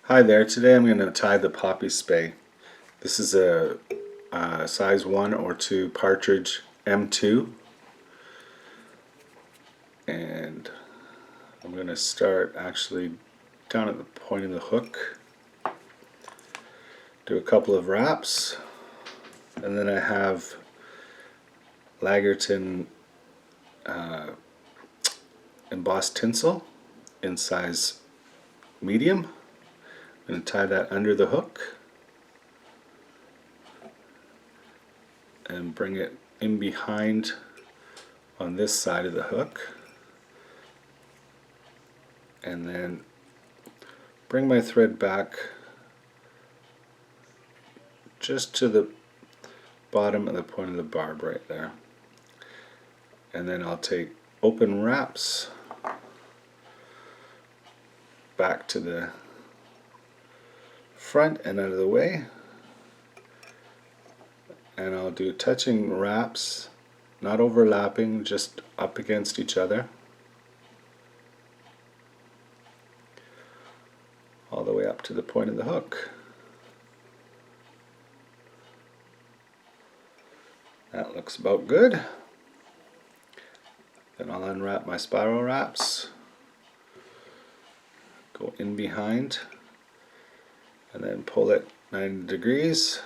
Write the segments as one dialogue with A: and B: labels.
A: Hi there, today I'm going to tie the poppy spay. This is a size 1 or 2 partridge M2, and I'm going to start actually down at the point of the hook, do a couple of wraps, and then I have Lagerton embossed tinsel in size medium. I'm going to tie that under the hook and bring it in behind on this side of the hook, and then bring my thread back just to the bottom of the point of the barb right there, and then I'll take open wraps back to the front and out of the way, and I'll do touching wraps, not overlapping, just up against each other all the way up to the point of the hook. That looks about good. Then I'll unwrap my spiral wraps, go in behind, and then pull it 90 degrees.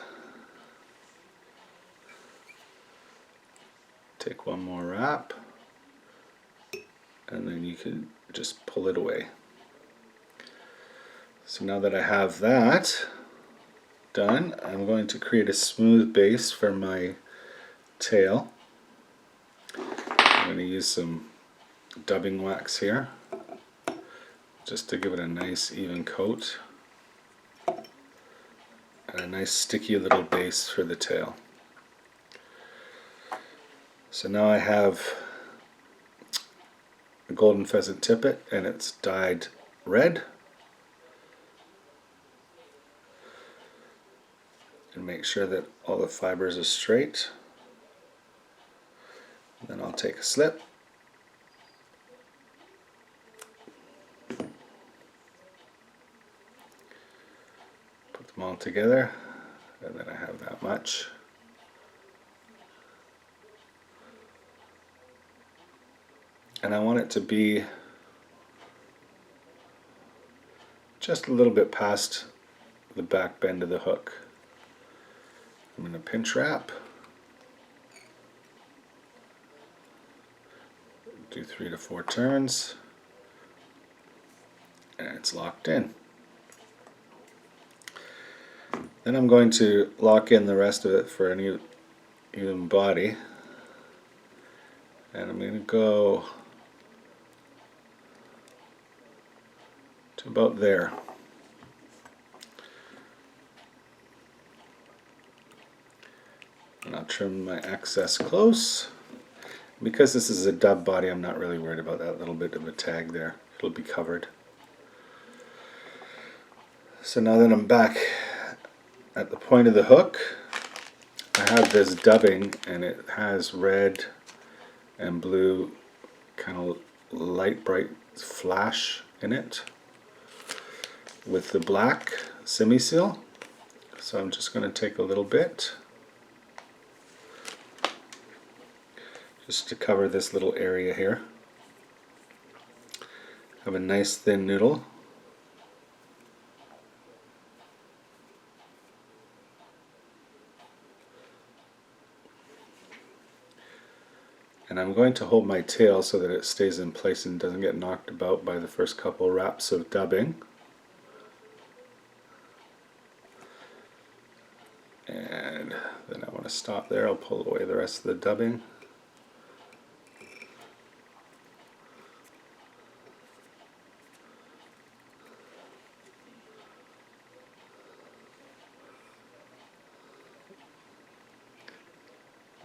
A: Take one more wrap, and then you can just pull it away. So now that I have that done, I'm going to create a smooth base for my tail. I'm going to use some dubbing wax here just to give it a nice even coat and a nice sticky little base for the tail. So now I have a golden pheasant tippet, and it's dyed red. And make sure that all the fibers are straight. Then I'll take a slip, put them all together, and then I have that much. And I want it to be just a little bit past the back bend of the hook. I'm going to pinch wrap, do 3 to 4 turns, and it's locked in. Then I'm going to lock in the rest of it for an even body, and I'm going to go to about there. And I'll trim my excess close. Because this is a dub body, I'm not really worried about that little bit of a tag there. It'll be covered. So now that I'm back at the point of the hook, I have this dubbing, and it has red and blue kind of light bright flash in it with the black semi-seal. So I'm just going to take a little bit just to cover this little area here. Have a nice thin noodle. And I'm going to hold my tail so that it stays in place and doesn't get knocked about by the first couple wraps of dubbing. And then I want to stop there. I'll pull away the rest of the dubbing.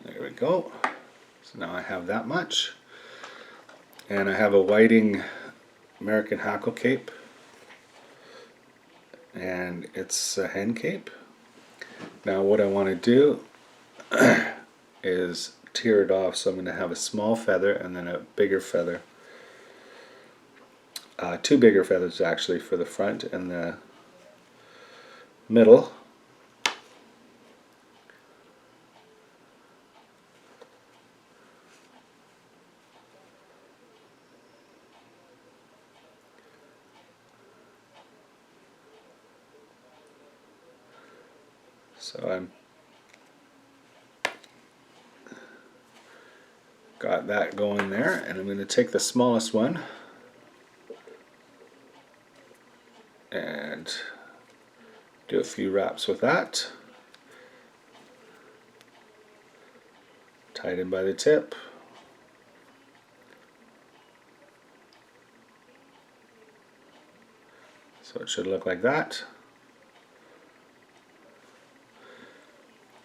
A: There we go. So now I have that much. And I have a whiting American hackle cape, and it's a hen cape. Now what I want to do is tear it off, so I'm going to have a small feather and then a bigger feather. Two bigger feathers actually for the front and the middle. So I'm got that going there, and I'm going to take the smallest one and do a few wraps with that. Tied in by the tip. So it should look like that.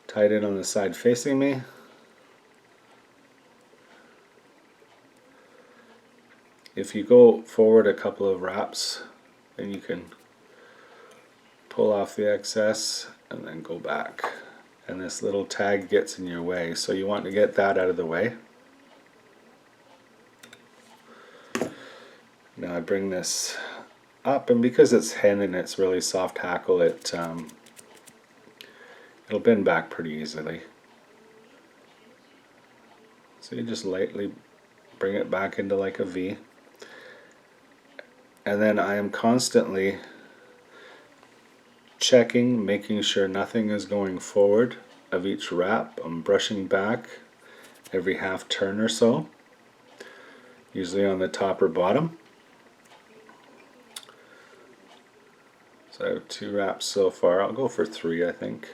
A: Tied in on the side facing me. If you go forward a couple of wraps, then you can pull off the excess and then go back. And this little tag gets in your way, so you want to get that out of the way. Now I bring this up, and because it's hen and it's really soft hackle, it'll bend back pretty easily. So you just lightly bring it back into like a V. And then I am constantly checking, making sure nothing is going forward of each wrap. I'm brushing back every half turn or so, usually on the top or bottom. So I have 2 wraps so far. I'll go for 3, I think.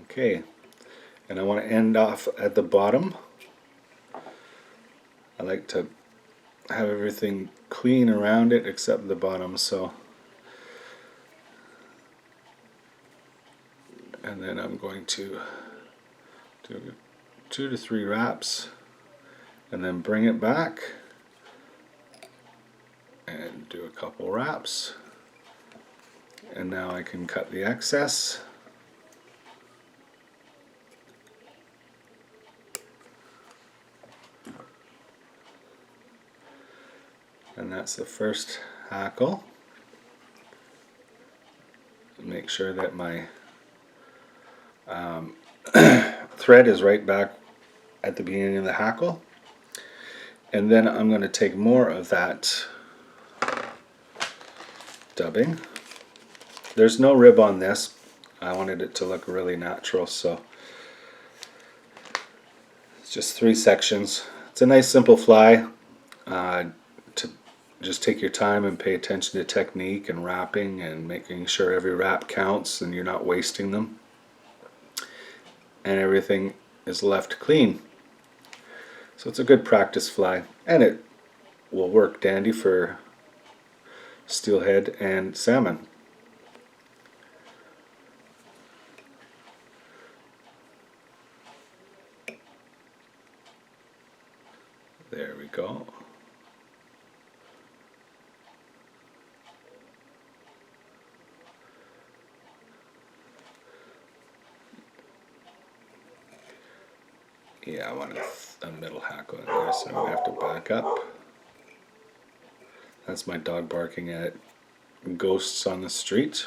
A: Okay, and I want to end off at the bottom. I like to have everything clean around it except the bottom, so and then I'm going to do 2 to 3 wraps and then bring it back and do a couple wraps, and now I can cut the excess. And that's the first hackle. Make sure that my thread is right back at the beginning of the hackle. And then I'm going to take more of that dubbing. There's no rib on this. I wanted it to look really natural, so it's just 3 sections. It's a nice simple fly. To just take your time and pay attention to technique and wrapping and making sure every wrap counts and you're not wasting them. And everything is left clean. So it's a good practice fly, and it will work dandy for steelhead and salmon. There we go. Yeah, I want a middle hackle in there, so I'm going to have to back up. That's my dog barking at ghosts on the street.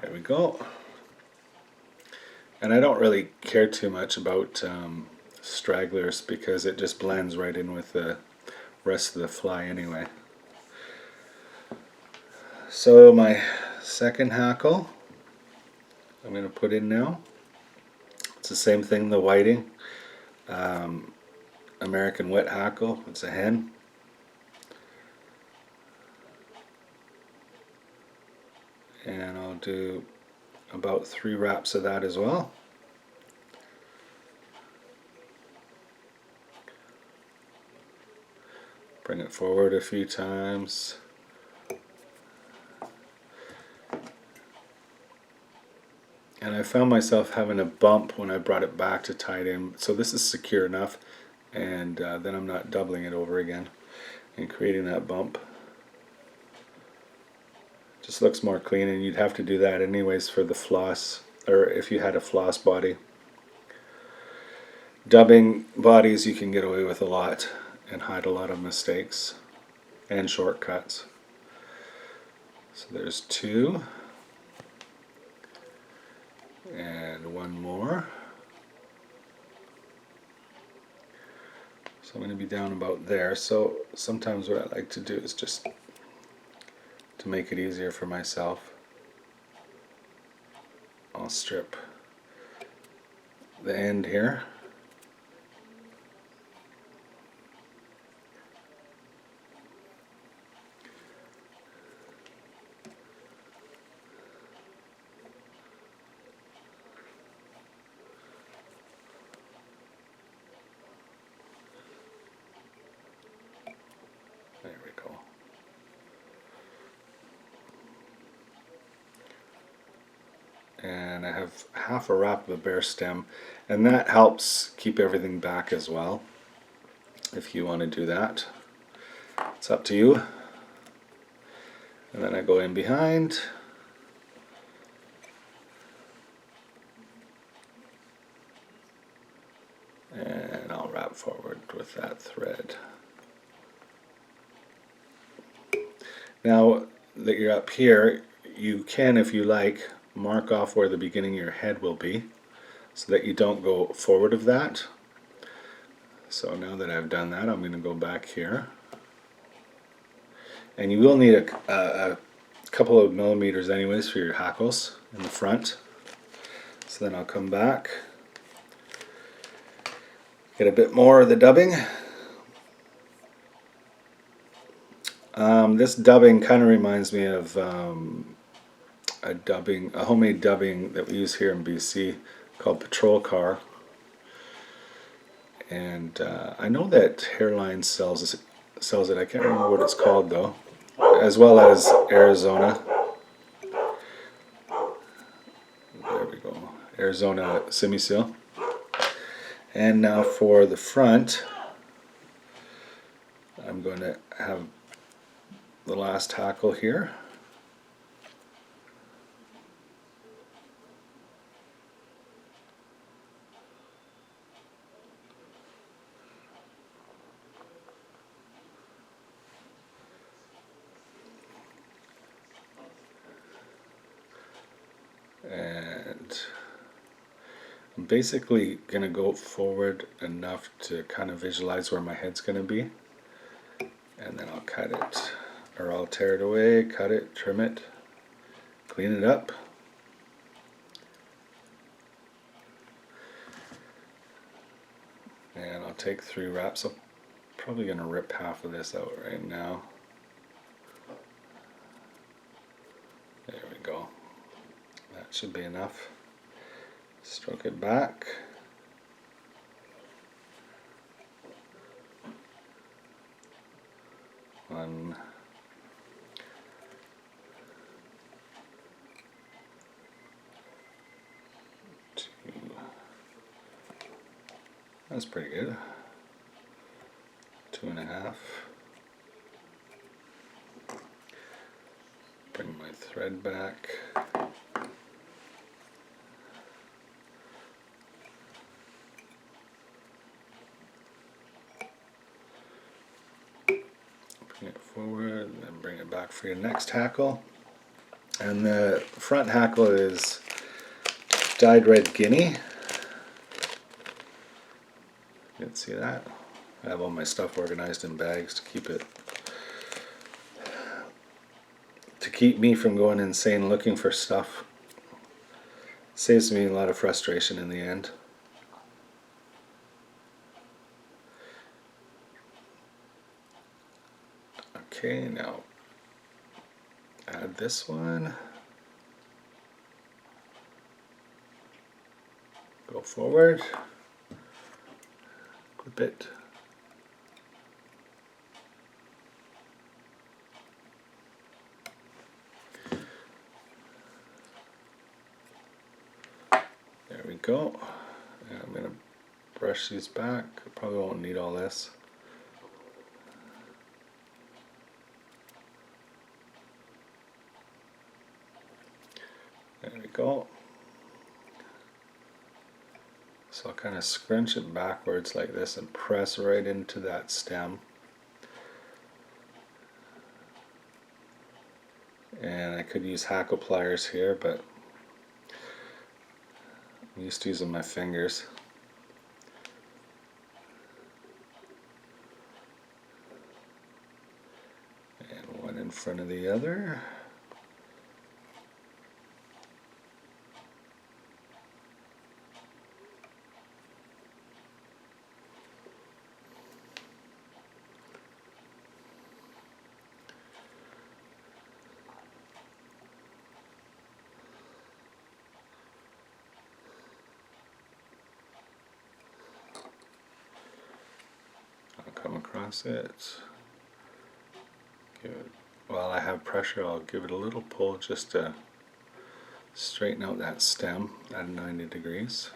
A: There we go. And I don't really care too much about stragglers because it just blends right in with the rest of the fly anyway. So my second hackle I'm going to put in now. It's the same thing, the whiting. American wet hackle, it's a hen. And I'll do about 3 wraps of that as well. Bring it forward a few times. And and I found myself having a bump when I brought it back to tie it in. So this is secure enough, and then I'm not doubling it over again and creating that bump. Just looks more clean, and you'd have to do that anyways for the floss, or if you had a floss body. Dubbing bodies you can get away with a lot and hide a lot of mistakes and shortcuts. So there's 2 and 1 more. So I'm going to be down about there. So sometimes what I like to do is just to make it easier for myself, I'll strip the end here. There we go. And I have half a wrap of a bare stem, and that helps keep everything back as well. If you want to do that, it's up to you. And then I go in behind, and I'll wrap forward with that thread. Now that you're up here, you can, if you like, mark off where the beginning of your head will be so that you don't go forward of that. So now that I've done that, I'm going to go back here. And you will need a couple of millimeters anyways for your hackles in the front. So then I'll come back, get a bit more of the dubbing. This dubbing kind of reminds me of a homemade dubbing that we use here in BC called Patrol Car. And I know that Hairline sells it. I can't remember what it's called though. As well as Arizona. There we go. Arizona Semi-Seal. And now for the front, I'm going to have the last hackle here. And I'm basically going to go forward enough to kind of visualize where my head's going to be. And then I'll cut it, or I'll tear it away, cut it, trim it, clean it up. And I'll take 3 wraps. I'm probably going to rip half of this out right now. There we go. That should be enough. Stroke it back. One. Two. That's pretty good. 2.5. Bring my thread back. Bring it forward, and then bring it back for your next hackle. And the front hackle is dyed red guinea. You can see that. I have all my stuff organized in bags to keep me from going insane looking for stuff. Saves me a lot of frustration in the end. Okay, now add this one. Go forward. Clip it. go. And I'm going to brush these back. Probably won't need all this. There we go. So I'll kind of scrunch it backwards like this and press right into that stem. And I could use hackle pliers here, but I'm used to using my fingers. And one in front of the other. I'll come across it. Give it, while I have pressure, I'll give it a little pull just to straighten out that stem at 90 degrees.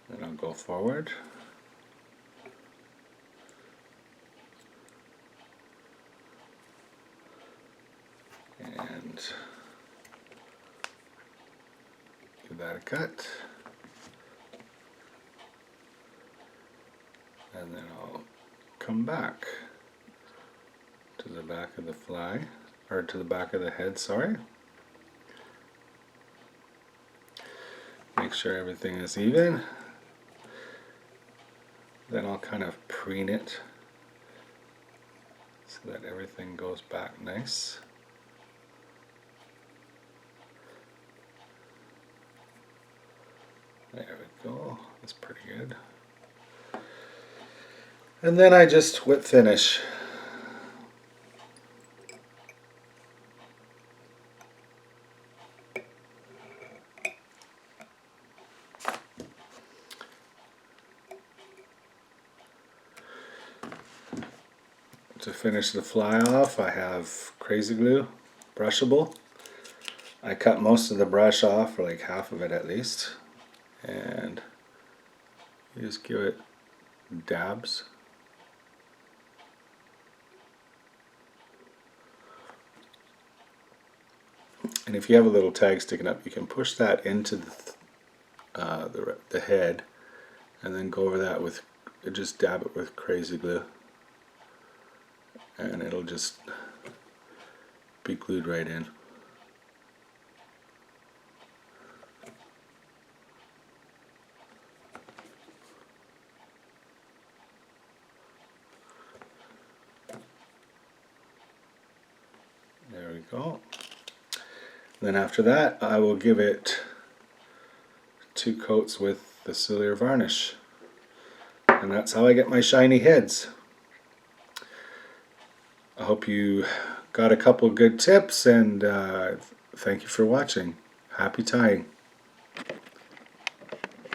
A: Then I'll go forward. And give that a cut. And then I'll come back to the back of the fly, or to the back of the head, sorry. Make sure everything is even. Then I'll kind of preen it so that everything goes back nice. There we go, that's pretty good. And then I just whip finish. To finish the fly off, I have crazy glue, brushable. I cut most of the brush off, or like half of it at least, and you just give it dabs. And if you have a little tag sticking up, you can push that into the head, and then go over that with, just dab it with crazy glue, and it'll just be glued right in. There we go. Then after that, I will give it 2 coats with the ciliar varnish. And that's how I get my shiny heads. I hope you got a couple good tips, and thank you for watching. Happy tying.